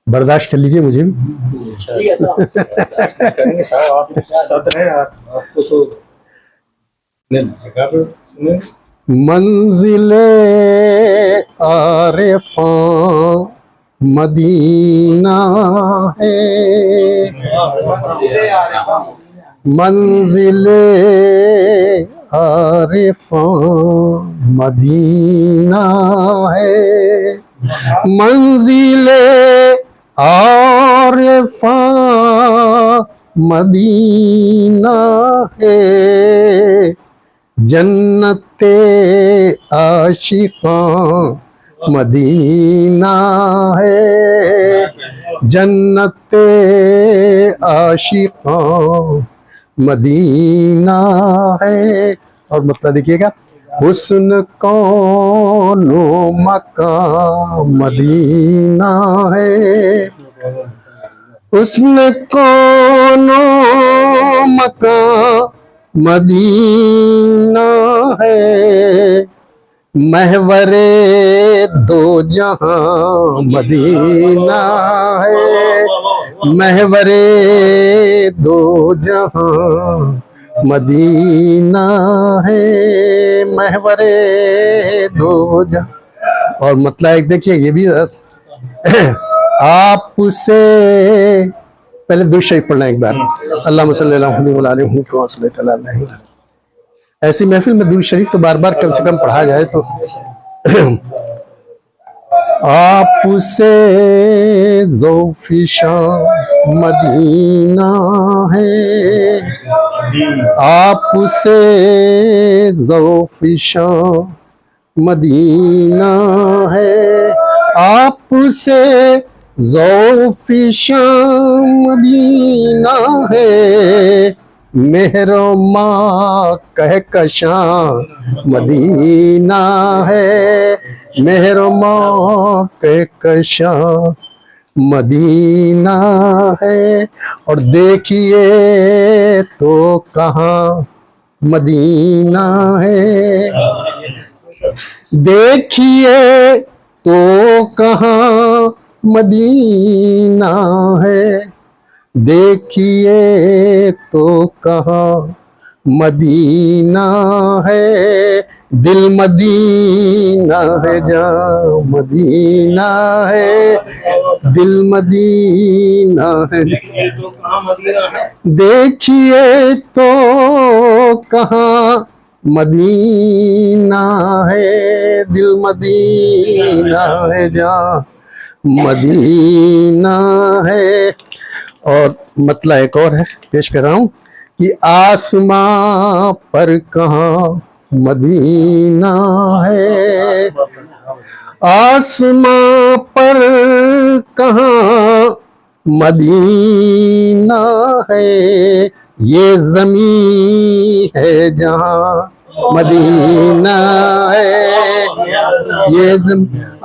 बर्दाश्त कर लीजिए मुझे भी। करेंगे साहब, आप सद हैं आपको तो मंजिले आरिफा मदीना है, मंजिले आरिफा मदीना है, मंजिले आरिफा मदीना है, जन्नते आशिकां मदीना है, जन्नते आशिकां मदीना है। और मतलब देखिएगा, हुस्न कौनो मकां मदीना है, हुस्न कौनो मकां मदीना है, महवरे दो जहां मदीना है, महवरे दो जहां मदीना है, महवरे दो जहां। और मतलब एक देखिए ये भी आपसे पहले दुरूद शरीफ पढ़ना एक बार, अल्लाहुम्मा सल्ली अला मुहम्मद व अला मुहम्मद। ऐसी महफिल में दुरूद शरीफ तो बार बार कम से कम पढ़ा जाए तो। आपसे ज़ौफ़िशा मदीना है, आपसे ज़ौफ़िशा मदीना है, आपसे ज़ौफ़िशा मदीना है, मेहरमा कहकशां मदीना है, मेहरमा कहकशां मदीना है। और देखिए तो कहाँ मदीना है, देखिए तो कहाँ मदीना है, देखिए तो कहाँ मदीना है, दिल मदीना है जहाँ मदीना है, दिल मदीना है, देखिए तो कहाँ मदीना है, दिल मदीना है जहाँ मदीना है। और मतलब एक और है, पेश कर रहा हूँ कि आसमां पर कहाँ मदीना है, आसमां पर कहाँ मदीना है, ये ज़मीं है जहाँ मदीना है, ये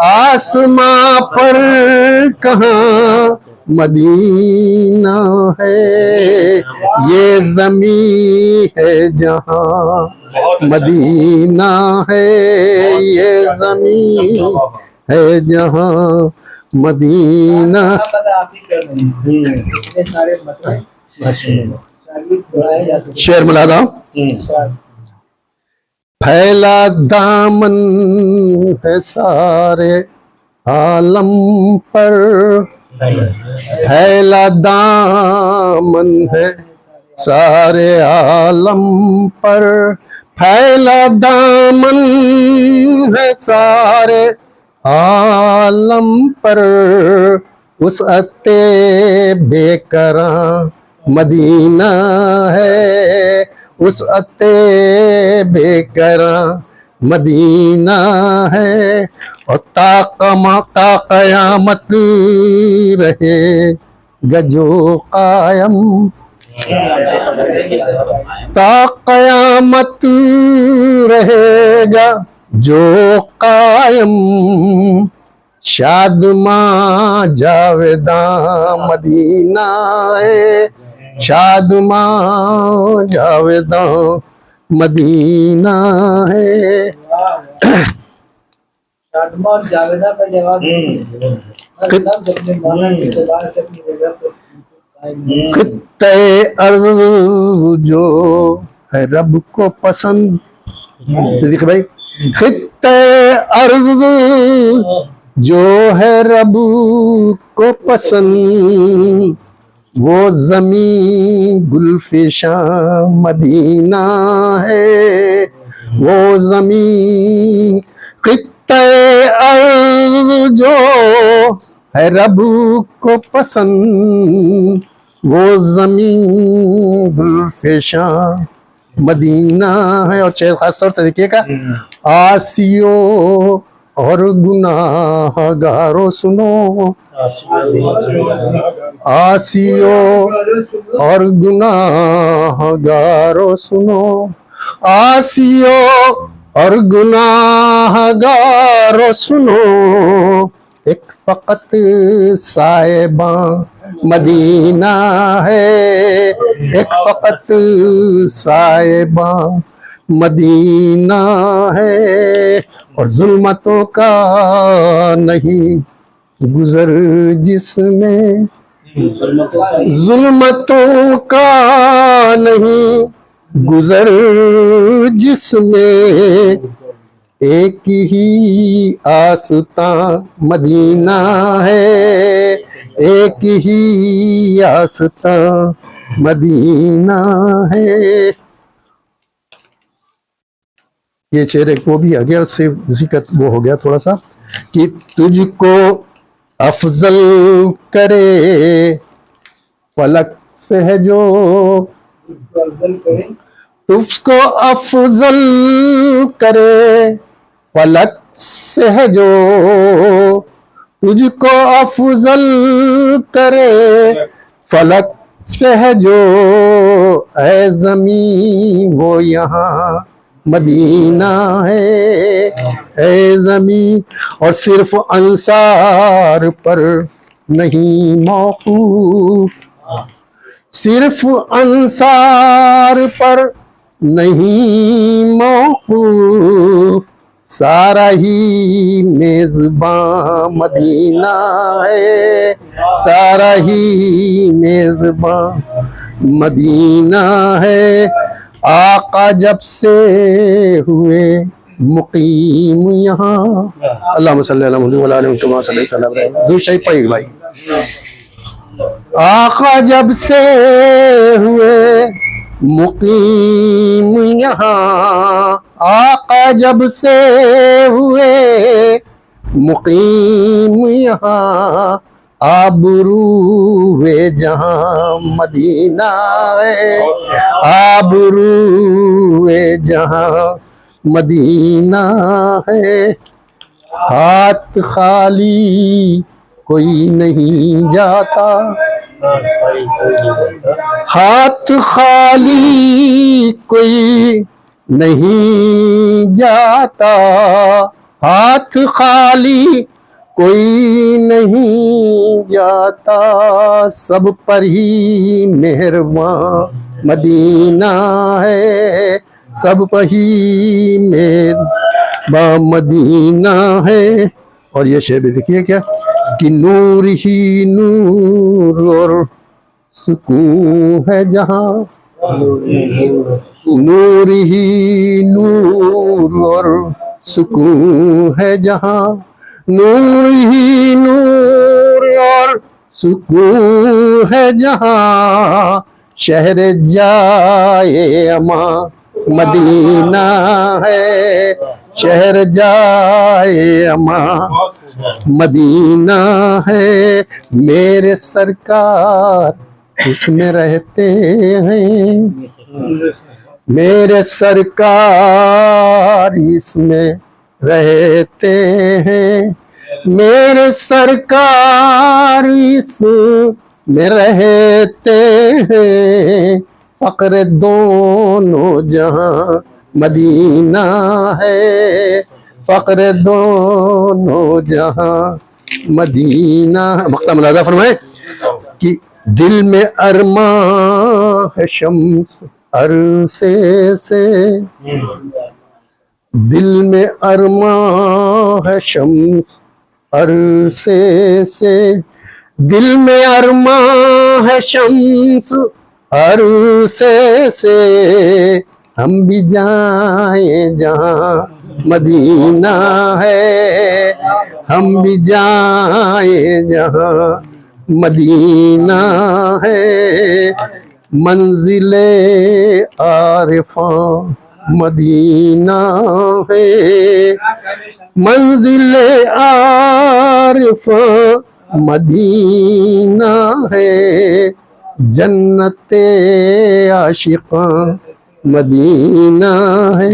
आसमां पर कहाँ मदीना है, ये ज़मीं है जहाँ मदीना है, ये ज़मीं है जहाँ मदीना। शेर मिलादा, फैला दामन है सारे आलम पर, फैला दामन है सारे आलम पर, फैला दामन है सारे आलम पर, वुसअते बेकरां मदीना है, वुसअते बेकरां मदीना है। और ता क़यामत रहे गजो कायम, ता क़यामत रहेगा जो कायम, शादमां जावेदां मदीना है, शादमां जावेदां मदीना है। शादमां जावेदा का जवाब मतलब अपने मौला के दरबार से अपनी जगह पर कायम खित्ते अर्ज़ जो है रब को पसंद, सिद्दीक भाई, खित्ते अर्ज़ जो है रब को पसंद, वो ज़मीं गुलफिशां मदीना है, वो ज़मीं खित्ते अर्ज़ जो है रब को पसंद, वो ज़मीं गुलफिशां मदीना है। और शेर खास तौर से देखिएगा, आसियो और गुनाहगारों सुनो, आसियो और गुनाहगारों सुनो, आसियो और गुनाहगारों सुनो, एक फकत साहिबा मदीना है, एक फकत साहिबा मदीना है। और जुल्मतों का नहीं गुजर जिसमें, जुल्मतों का नहीं गुजर जिसमें, एक ही आस्था मदीना है, एक ही आस्था मदीना है। ये शेर एक वो भी आ गया, उससे जिक्र वो हो गया थोड़ा सा कि तुझको अफजल करे फलक से है जो, अफजल करें तुझको अफजल करे फलक से है जो, तुझको अफजल करे फलक से है जो, ऐ ज़मीं वो यहाँ मदीना है, ऐ ज़मीं। और सिर्फ अंसार पर नहीं मौकूफ, सिर्फ अंसार पर नहीं मौकूफ, सारा ही मेज़बां मदीना है, सारा ही मेज़बां मदीना है। आका जब से हुए मुकीम यहाँ, अल्लाहुम्मा सल्ली अला मुहम्मद व अला आलि कमा सल्लैता अला इब्राहीम, दूसरा पढ़ेगा भाई। आका जब से हुए मुकीम यहाँ, आका जब से हुए मुकीम यहाँ, आबरूए जहाँ मदीना है, आबरूए जहाँ मदीना है। हाथ खाली कोई नहीं जाता, हाथ खाली कोई नहीं जाता, हाथ खाली कोई नहीं जाता, सब पर ही मेहरबान मदीना है, सब पर ही मेहरबान मदीना है। और ये शेर भी देखिए क्या कि नूर ही नूर और सुकून है जहाँ, नूर ही नूर और सुकून है जहाँ, नूर ही नूर और सुकून है जहाँ, शहर जाए अमा मदीना है, शहर जाए अमा मदीना है। मेरे सरकार इसमें रहते हैं, मेरे सरकार इसमें रहते हैं, मेरे सरकार इसमें रहते हैं। फक्र दोनों जहां मदीना है, फक्र दोनों जहां मदीना। मक्ता मुलाजा फरमाए कि दिल में अरमां है शम्स अरसे से, दिल में अरमां है शम्स अरसे से, दिल में अरमां है शम्स अरसे से, हम भी जाएं जहाँ मदीना है, हम भी जाएं जहाँ मदीना है, मंजिले आरिफा मदीना है, मंजिले आरिफा मदीना है, जन्नते आशिक़ा मदीना है।